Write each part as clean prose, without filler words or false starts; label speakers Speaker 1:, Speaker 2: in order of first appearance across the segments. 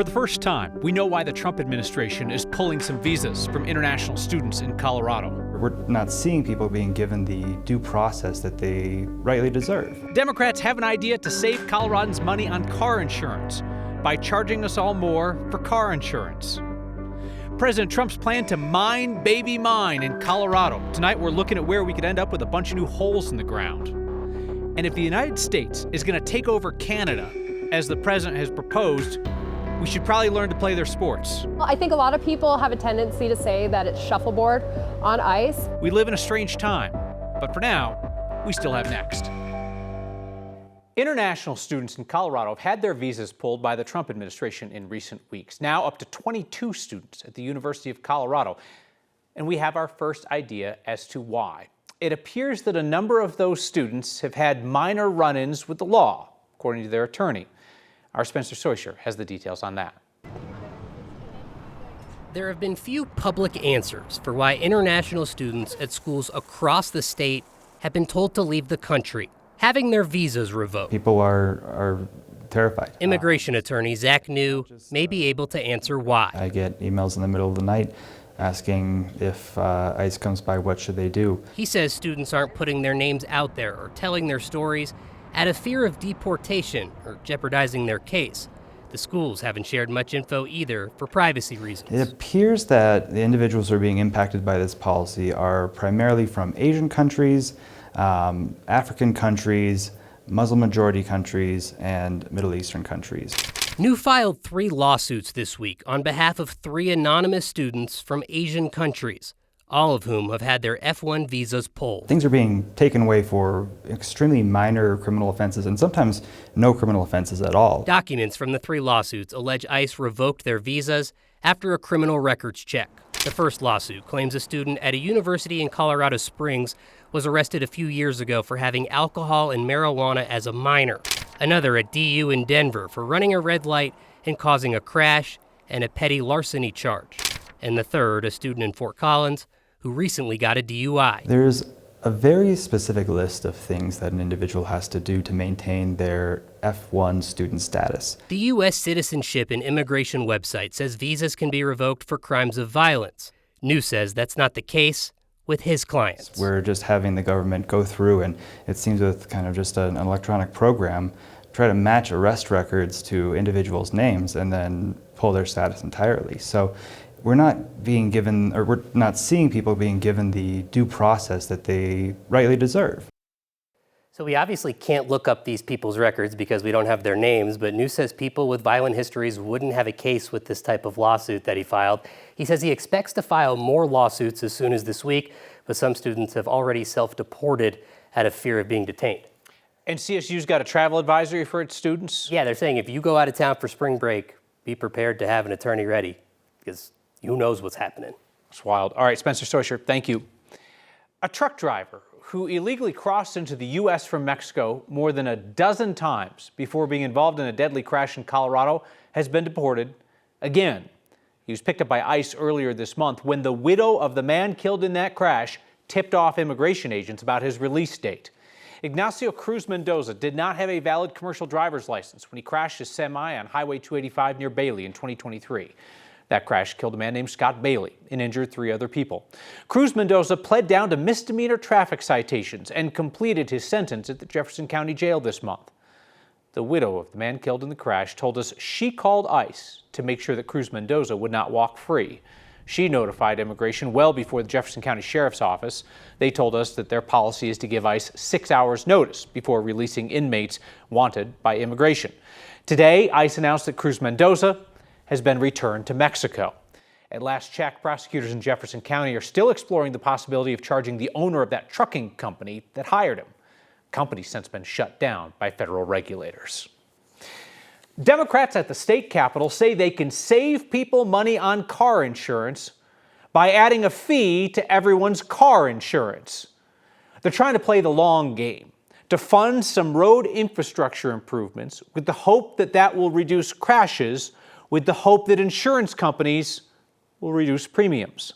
Speaker 1: For the first time, we know why the Trump administration is pulling some visas from international students in Colorado.
Speaker 2: We're not seeing people being given the due process that they rightly deserve.
Speaker 1: Democrats have an idea to save Coloradans money on car insurance by charging us all more for car insurance. President Trump's plan to mine baby mine in Colorado. Tonight we're looking at where we could end up with a bunch of new holes in the ground. And if the United States is going to take over Canada, as the president has proposed, we should probably learn to play their sports.
Speaker 3: Well, I think a lot of people have a tendency to say that it's shuffleboard on ice.
Speaker 1: We live in a strange time, but for now, we still have next. International students in Colorado have had their visas pulled by the Trump administration in recent weeks. Now up to 22 students at the University of Colorado. And we have our first idea as to why. It appears that a number of those students have had minor run-ins with the law, according to their attorney. Our Spencer Soisher has the details on that.
Speaker 4: There have been few public answers for why international students at schools across the state have been told to leave the country, having their visas revoked.
Speaker 2: People are terrified.
Speaker 4: Immigration attorney Zach New may be able to answer why.
Speaker 2: I get emails in the middle of the night asking if ICE comes by, what should they do?
Speaker 4: He says students aren't putting their names out there or telling their stories out of fear of deportation or jeopardizing their case. The schools haven't shared much info either for privacy reasons.
Speaker 2: It appears that the individuals who are being impacted by this policy are primarily from Asian countries, African countries, Muslim majority countries, and Middle Eastern countries.
Speaker 4: New filed 3 lawsuits this week on behalf of 3 anonymous students from Asian countries, all of whom have had their F1 visas pulled.
Speaker 2: Things are being taken away for extremely minor criminal offenses and sometimes no criminal offenses at all.
Speaker 4: Documents from the 3 lawsuits allege ICE revoked their visas after a criminal records check. The first lawsuit claims a student at a university in Colorado Springs was arrested a few years ago for having alcohol and marijuana as a minor. Another at DU in Denver for running a red light and causing a crash and a petty larceny charge. And the third, a student in Fort Collins who recently got a DUI.
Speaker 2: There's a very specific list of things that an individual has to do to maintain their F1 student status.
Speaker 4: The U.S. Citizenship and Immigration website says visas can be revoked for crimes of violence. New says that's not the case with his clients.
Speaker 2: We're just having the government go through, and it seems with kind of just an electronic program, try to match arrest records to individuals' names and then pull their status entirely. So we're not being given, or we're not seeing people being given the due process that they rightly deserve.
Speaker 4: So we obviously can't look up these people's records because we don't have their names, but New says people with violent histories wouldn't have a case with this type of lawsuit that he filed. He says he expects to file more lawsuits as soon as this week, but some students have already self-deported out of fear of being detained.
Speaker 1: And CSU's got a travel advisory for its students?
Speaker 4: Yeah, they're saying if you go out of town for spring break, be prepared to have an attorney ready, because who knows what's happening.
Speaker 1: It's wild. All right, Spencer Soisher, thank you. A truck driver who illegally crossed into the U.S. from Mexico more than a dozen times before being involved in a deadly crash in Colorado has been deported again. He was picked up by ICE earlier this month when the widow of the man killed in that crash tipped off immigration agents about his release date. Ignacio Cruz Mendoza did not have a valid commercial driver's license when he crashed his semi on Highway 285 near Bailey in 2023. That crash killed a man named Scott Bailey and injured 3 other people. Cruz Mendoza pled down to misdemeanor traffic citations and completed his sentence at the Jefferson County Jail this month. The widow of the man killed in the crash told us she called ICE to make sure that Cruz Mendoza would not walk free. She notified immigration well before the Jefferson County Sheriff's Office. They told us that their policy is to give ICE 6 hours notice before releasing inmates wanted by immigration. Today, ICE announced that Cruz Mendoza has been returned to Mexico. At last check, prosecutors in Jefferson County are still exploring the possibility of charging the owner of that trucking company that hired him. The company's since been shut down by federal regulators. Democrats at the state capitol say they can save people money on car insurance by adding a fee to everyone's car insurance. They're trying to play the long game to fund some road infrastructure improvements with the hope that that will reduce crashes, with the hope that insurance companies will reduce premiums.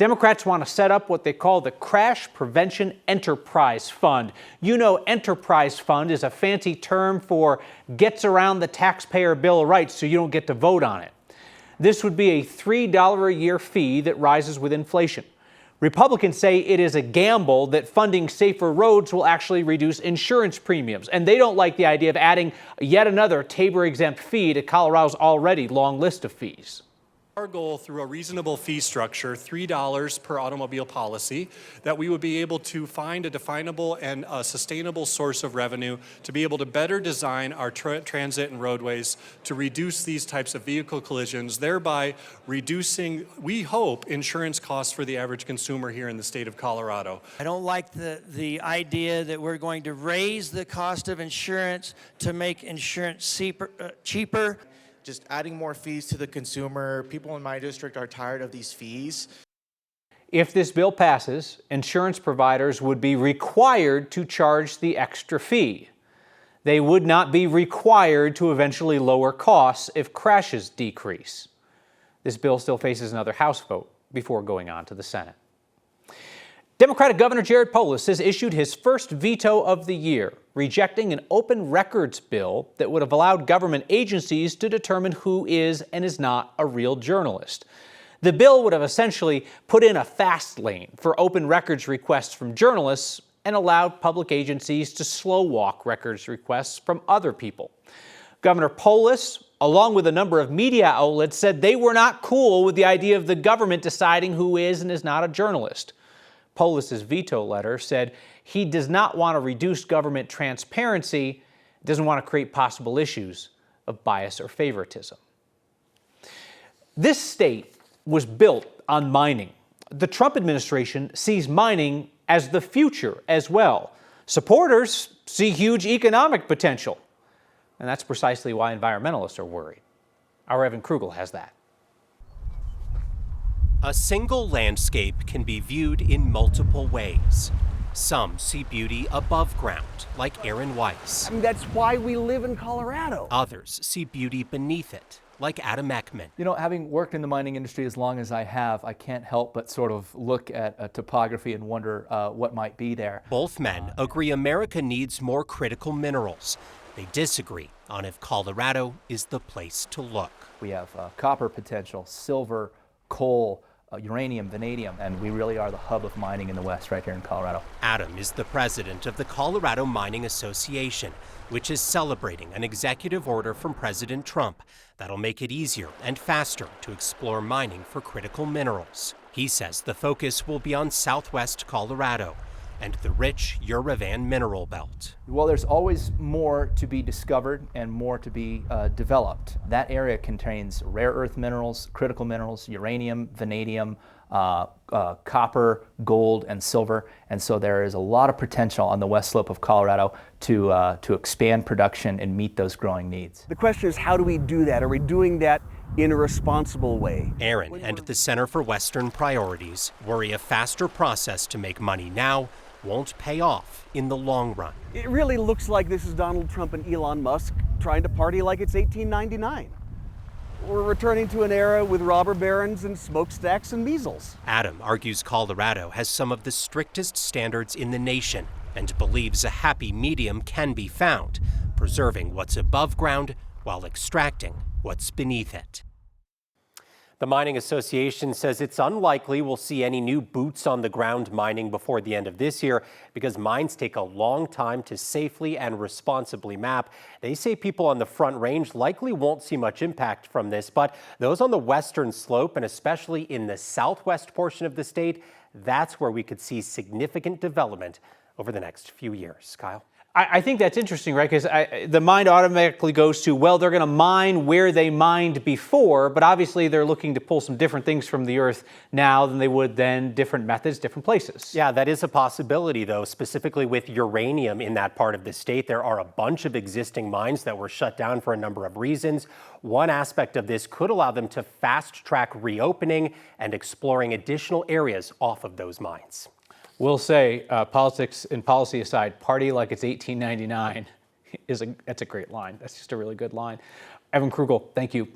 Speaker 1: Democrats want to set up what they call the Crash Prevention Enterprise Fund. You know, Enterprise Fund is a fancy term for gets around the taxpayer Bill of Rights so you don't get to vote on it. This would be a $3 a year fee that rises with inflation. Republicans say it is a gamble that funding safer roads will actually reduce insurance premiums, and they don't like the idea of adding yet another Tabor-exempt fee to Colorado's already long list of fees.
Speaker 5: Our goal through a reasonable fee structure, $3 per automobile policy, that we would be able to find a definable and a sustainable source of revenue to be able to better design our transit and roadways to reduce these types of vehicle collisions, thereby reducing, we hope, insurance costs for the average consumer here in the state of Colorado.
Speaker 6: I don't like the idea that we're going to raise the cost of insurance to make insurance cheaper.
Speaker 7: Just adding more fees to the consumer. People in my district are tired of these fees.
Speaker 1: If this bill passes, insurance providers would be required to charge the extra fee. They would not be required to eventually lower costs if crashes decrease. This bill still faces another House vote before going on to the Senate. Democratic Governor Jared Polis has issued his first veto of the year, rejecting an open records bill that would have allowed government agencies to determine who is and is not a real journalist. The bill would have essentially put in a fast lane for open records requests from journalists and allowed public agencies to slow walk records requests from other people. Governor Polis, along with a number of media outlets, said they were not cool with the idea of the government deciding who is and is not a journalist. Polis's veto letter said he does not want to reduce government transparency, doesn't want to create possible issues of bias or favoritism. This state was built on mining. The Trump administration sees mining as the future as well. Supporters see huge economic potential, and that's precisely why environmentalists are worried. Our Evan Krugel has that.
Speaker 4: A single landscape can be viewed in multiple ways. Some see beauty above ground, like Aaron Weiss.
Speaker 8: I mean, that's why we live in Colorado.
Speaker 4: Others see beauty beneath it, like Adam Ekman.
Speaker 9: You know, having worked in the mining industry as long as I have, I can't help but sort of look at a topography and wonder what might be there.
Speaker 4: Both men agree America needs more critical minerals. They disagree on if Colorado is the place to look.
Speaker 9: We have copper potential, silver, coal, uranium, vanadium, and we really are the hub of mining in the West right here in Colorado.
Speaker 4: Adam is the president of the Colorado Mining Association, which is celebrating an executive order from President Trump that'll make it easier and faster to explore mining for critical minerals. He says the focus will be on southwest Colorado and the rich Uravan mineral belt.
Speaker 9: Well, there's always more to be discovered and more to be developed. That area contains rare earth minerals, critical minerals, uranium, vanadium, copper, gold, and silver. And so there is a lot of potential on the west slope of Colorado to expand production and meet those growing needs.
Speaker 8: The question is, how do we do that? Are we doing that in a responsible way?
Speaker 4: Aaron and the Center for Western Priorities worry a faster process to make money now won't pay off in the long run.
Speaker 8: It really looks like this is Donald Trump and Elon Musk trying to party like it's 1899. We're returning to an era with robber barons and smokestacks and measles.
Speaker 4: Adam argues Colorado has some of the strictest standards in the nation and believes a happy medium can be found, preserving what's above ground while extracting what's beneath it. The Mining Association says it's unlikely we'll see any new boots on the ground mining before the end of this year because mines take a long time to safely and responsibly map. They say people on the Front Range likely won't see much impact from this, but those on the western slope and especially in the southwest portion of the state, that's where we could see significant development over the next few years. Kyle?
Speaker 1: I think that's interesting, right? Because the mind automatically goes to, well, they're going to mine where they mined before, but obviously they're looking to pull some different things from the earth now than they would then, different methods, different places.
Speaker 4: Yeah, that is a possibility, though, specifically with uranium in that part of the state. There are a bunch of existing mines that were shut down for a number of reasons. One aspect of this could allow them to fast-track reopening and exploring additional areas off of those mines.
Speaker 1: We'll say, politics and policy aside, party like it's 1899 that's a great line. That's just a really good line. Evan Krugel, thank you.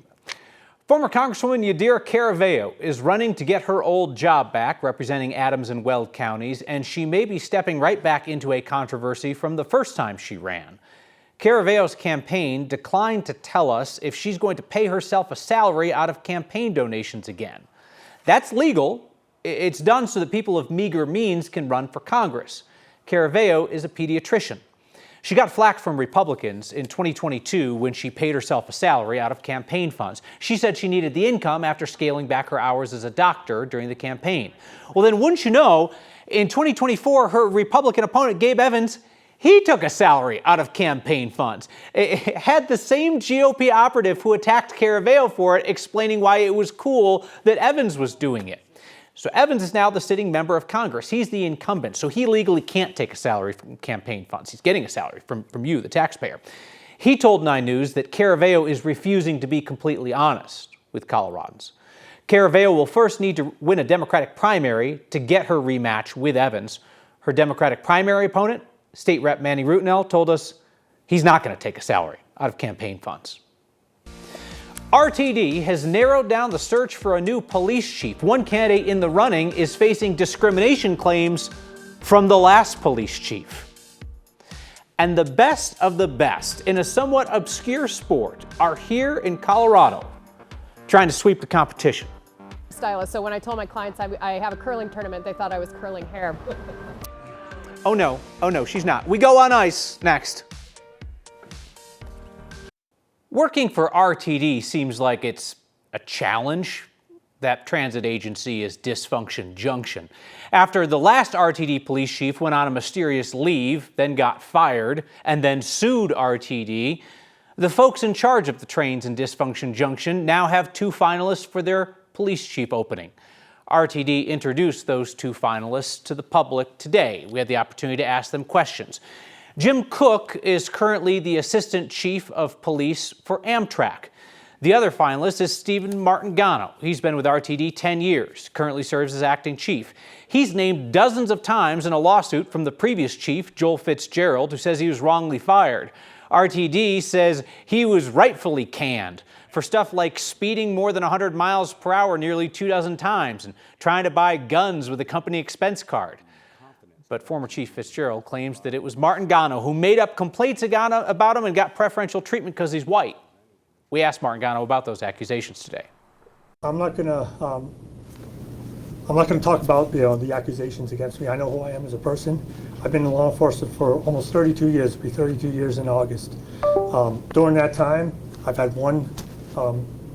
Speaker 1: Former Congresswoman Yadira Caraveo is running to get her old job back representing Adams and Weld counties, and she may be stepping right back into a controversy from the first time she ran. Caraveo's campaign declined to tell us if she's going to pay herself a salary out of campaign donations again. That's legal. It's done so that people of meager means can run for Congress. Caraveo is a pediatrician. She got flack from Republicans in 2022 when she paid herself a salary out of campaign funds. She said she needed the income after scaling back her hours as a doctor during the campaign. Well, then wouldn't you know, in 2024, her Republican opponent, Gabe Evans, he took a salary out of campaign funds. It had the same GOP operative who attacked Caraveo for it explaining why it was cool that Evans was doing it. So Evans is now the sitting member of Congress. He's the incumbent, so he legally can't take a salary from campaign funds. He's getting a salary from you, the taxpayer. He told 9 News that Caraveo is refusing to be completely honest with Coloradans. Caraveo will first need to win a Democratic primary to get her rematch with Evans. Her Democratic primary opponent, State Rep Manny Rutinel, told us he's not going to take a salary out of campaign funds. RTD has narrowed down the search for a new police chief. One candidate in the running is facing discrimination claims from the last police chief. And the best of the best in a somewhat obscure sport are here in Colorado trying to sweep the competition.
Speaker 3: Stylist, so when I told my clients I have a curling tournament, they thought I was curling hair.
Speaker 1: Oh no, she's not. We go on ice next. Working for RTD seems like it's a challenge. That transit agency is Dysfunction Junction. After the last RTD police chief went on a mysterious leave, then got fired, and then sued RTD, the folks in charge of the trains in Dysfunction Junction now have 2 finalists for their police chief opening. RTD introduced those 2 finalists to the public today. We had the opportunity to ask them questions. Jim Cook is currently the Assistant Chief of Police for Amtrak. The other finalist is Stephen Martingano. He's been with RTD 10 years, currently serves as acting chief. He's named dozens of times in a lawsuit from the previous chief, Joel Fitzgerald, who says he was wrongly fired. RTD says he was rightfully canned for stuff like speeding more than 100 miles per hour nearly 24 times and trying to buy guns with a company expense card. But former Chief Fitzgerald claims that it was Martingano who made up complaints about him and got preferential treatment because he's white. We asked Martingano about those accusations today.
Speaker 10: I'm not going to talk about the accusations against me. I know who I am as a person. I've been in law enforcement for almost 32 years. It'll be 32 years in August. During that time, I've had 1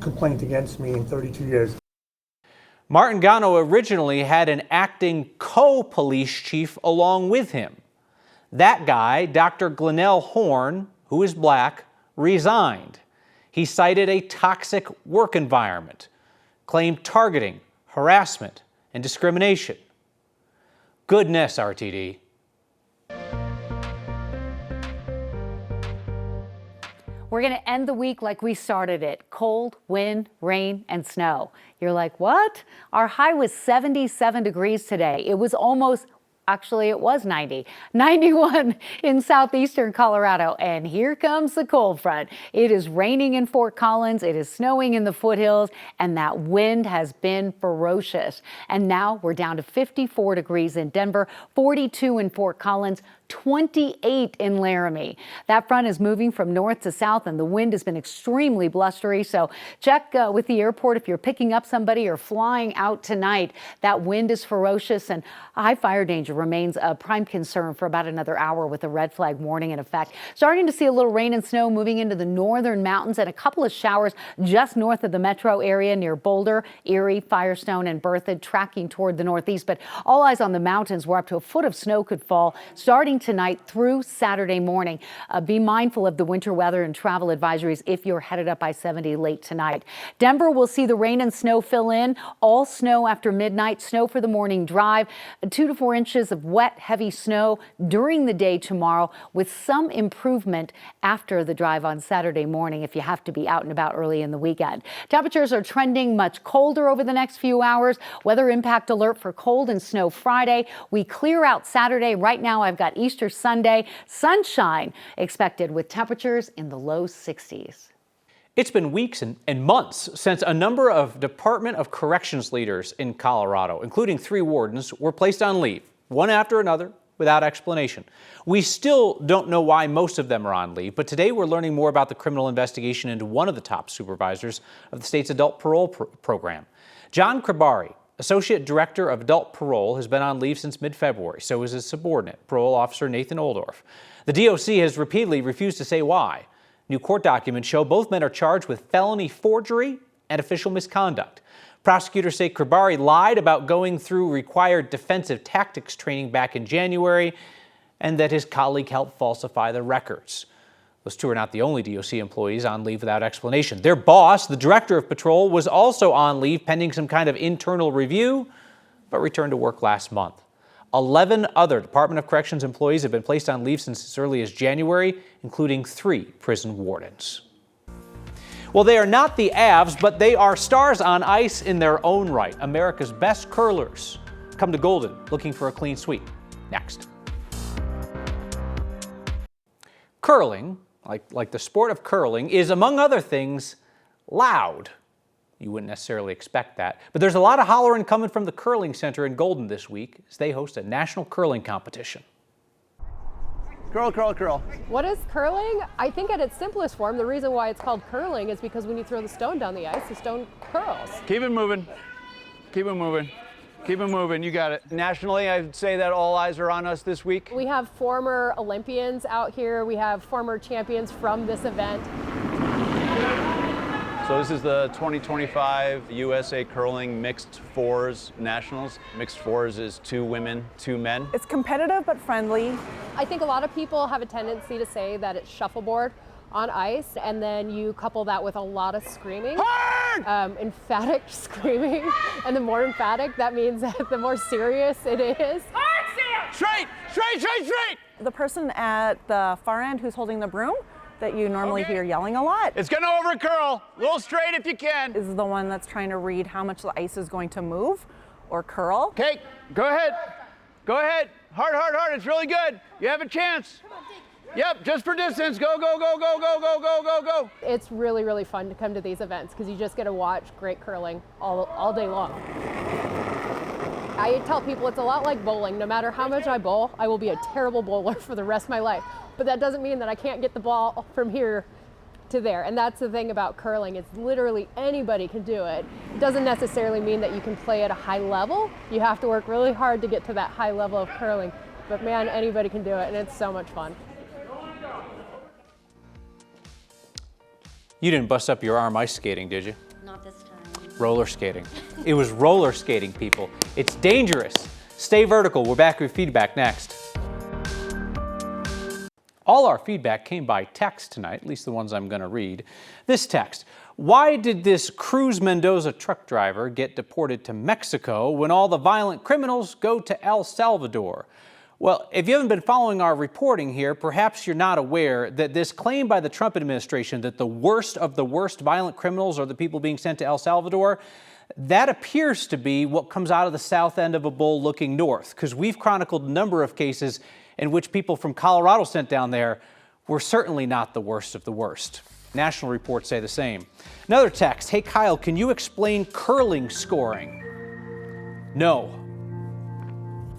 Speaker 10: complaint against me in 32 years.
Speaker 1: Martingano originally had an acting co-police chief along with him. That guy, Dr. Glenell Horn, who is black, resigned. He cited a toxic work environment, claimed targeting, harassment, and discrimination. Goodness, RTD.
Speaker 11: We're going to end the week like we started it. Cold, wind, rain, and snow. You're like, what? Our high was 77 degrees today. It was almost, actually it was 90. 91 in southeastern Colorado. And here comes the cold front. It is raining in Fort Collins. It is snowing in the foothills. And that wind has been ferocious. And now we're down to 54 degrees in Denver, 42 in Fort Collins, 28 in Laramie. That front is moving from north to south and the wind has been extremely blustery. So check with the airport if you're picking up somebody or flying out tonight. That wind is ferocious and high fire danger remains a prime concern for about another hour with a red flag warning in effect. Starting to see a little rain and snow moving into the northern mountains and a couple of showers just north of the metro area near Boulder, Erie, Firestone, and Berthoud, tracking toward the northeast. But all eyes on the mountains where up to a foot of snow could fall starting tonight through Saturday morning. Be mindful of the winter weather and travel advisories if you're headed up I-70 late tonight. Denver will see the rain and snow fill in. All snow after midnight, snow for the morning drive, 2 to 4 inches of wet, heavy snow during the day tomorrow with some improvement after the drive on Saturday morning if you have to be out and about early in the weekend. Temperatures are trending much colder over the next few hours. Weather impact alert for cold and snow Friday. We clear out Saturday. Right now I've got Easter Sunday, sunshine expected with temperatures in the low 60s.
Speaker 1: It's been weeks and months since a number of Department of Corrections leaders in Colorado, including 3 wardens, were placed on leave, one after another, without explanation. We still don't know why most of them are on leave, but today we're learning more about the criminal investigation into one of the top supervisors of the state's adult parole program. John Kribari, Associate Director of Adult Parole, has been on leave since mid-February. So is his subordinate, Parole Officer Nathan Oldorf. The DOC has repeatedly refused to say why. New court documents show both men are charged with felony forgery and official misconduct. Prosecutors say Kribari lied about going through required defensive tactics training back in January and that his colleague helped falsify the records. Those 2 are not the only DOC employees on leave without explanation. Their boss, the Director of Patrol, was also on leave pending some kind of internal review, but returned to work last month. 11 other Department of Corrections employees have been placed on leave since as early as January, including 3 prison wardens. Well, they are not the Avs, but they are stars on ice in their own right. America's best curlers come to Golden looking for a clean sweep. Next. Curling, like the sport of curling, is, among other things, loud. You wouldn't necessarily expect that. But there's a lot of hollering coming from the Curling Center in Golden this week as they host a national curling competition.
Speaker 8: Curl, curl, curl.
Speaker 3: What is curling? I think at its simplest form, the reason why it's called curling is because when you throw the stone down the ice, the stone curls.
Speaker 12: Keep it moving. Keep it moving. Keep it moving. You got it. Nationally, I'd say that all eyes are on us this week.
Speaker 3: We have former Olympians out here. We have former champions from this event.
Speaker 12: So this is the 2025 USA Curling Mixed Fours Nationals. Mixed Fours is 2 women, 2 men.
Speaker 13: It's competitive but friendly.
Speaker 3: I think a lot of people have a tendency to say that it's shuffleboard on ice, and then you couple that with a lot of screaming, emphatic screaming. And the more emphatic, that means that the more serious it is.
Speaker 12: Straight, straight, straight, straight!
Speaker 13: The person at the far end who's holding the broom that you normally hear yelling a lot.
Speaker 12: It's gonna over curl. A little straight if you can.
Speaker 13: Is the one that's trying to read how much the ice is going to move or curl.
Speaker 12: Okay, go ahead. Go ahead. Hard, hard, hard. It's really good. You have a chance. Yep, just for distance. Go, go, go, go, go, go, go, go, go.
Speaker 3: It's really, really fun to come to these events because you just get to watch great curling all day long. I tell people it's a lot like bowling. No matter how much I bowl, I will be a terrible bowler for the rest of my life. But that doesn't mean that I can't get the ball from here to there. And that's the thing about curling. It's literally anybody can do it. It doesn't necessarily mean that you can play at a high level. You have to work really hard to get to that high level of curling. But man, anybody can do it, and it's so much fun.
Speaker 1: You didn't bust up your arm ice skating, did you?
Speaker 14: Not this time.
Speaker 1: Roller skating. It was roller skating, people. It's dangerous. Stay vertical. We're back with feedback next. All our feedback came by text tonight, at least the ones I'm going to read. This text: why did this Cruz Mendoza truck driver get deported to Mexico when all the violent criminals go to El Salvador? Well, if you haven't been following our reporting here, perhaps you're not aware that this claim by the Trump administration that the worst of the worst violent criminals are the people being sent to El Salvador, that appears to be what comes out of the south end of a bowl looking north, because we've chronicled a number of cases in which people from Colorado sent down there were certainly not the worst of the worst. National reports say the same. Another text: hey Kyle, can you explain curling scoring? No.